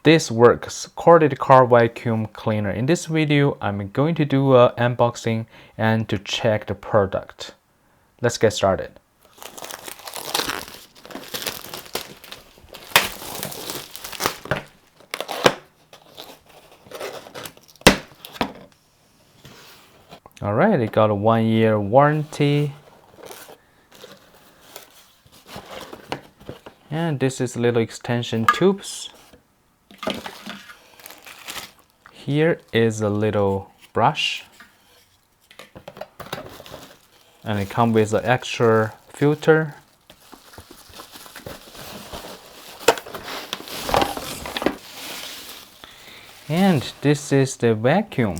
THISWORX corded car vacuum cleaner. In this video, I'm going to do an unboxing and to check the product. Let's get started. Alright, it got a 1-year warranty. And this is little extension tubes. Here is a little brush. And it comes with an extra filter. And this is the vacuum.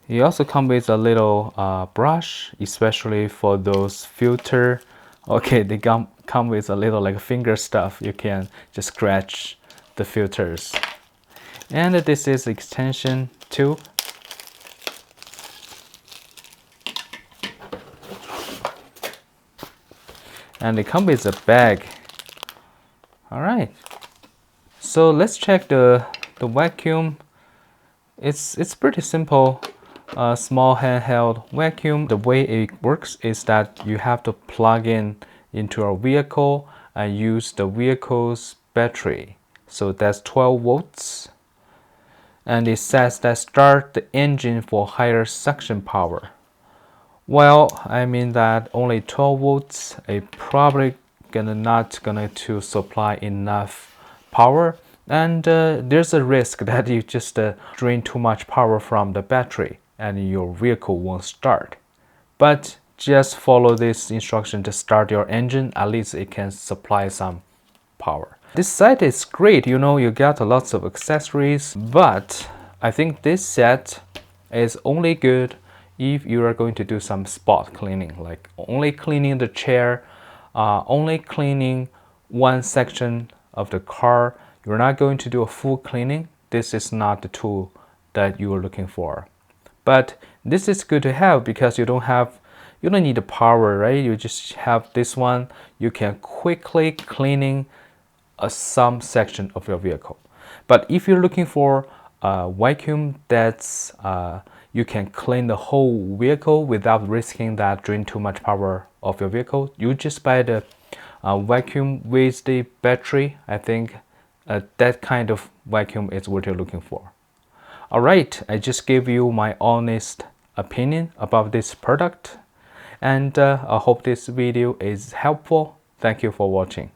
It also comes with a little brush, especially for those filter. Okay, they come with a little like finger stuff. You can just scratch the filters. And this is extension tube. And it comes with a bag. All right. So let's check the vacuum. It's pretty simple. A small handheld vacuum. The way it works is that you have to plug in into a vehicle and use the vehicle's battery. So that's 12 volts. And it says that start the engine for higher suction power. Well, I mean that only 12 volts is probably not gonna to supply enough power. And there's a risk that you just drain too much power from the battery and your vehicle won't start. But just follow this instruction to start your engine. At least it can supply some power. This set is great, you know, you got lots of accessories, but I think this set is only good if you are going to do some spot cleaning, like only cleaning the chair, only cleaning one section of the car. You're not going to do a full cleaning. This is not the tool that you are looking for. But this is good to have because you don't need the power, right? You just have this one. You can quickly cleaning some section of your vehicle. But if you're looking for a vacuum that's you can clean the whole vehicle without risking that drain too much power of your vehicle, you just buy the vacuum with the battery. I think that kind of vacuum is what you're looking for. Alright, I just gave you my honest opinion about this product, and I hope this video is helpful. Thank you for watching.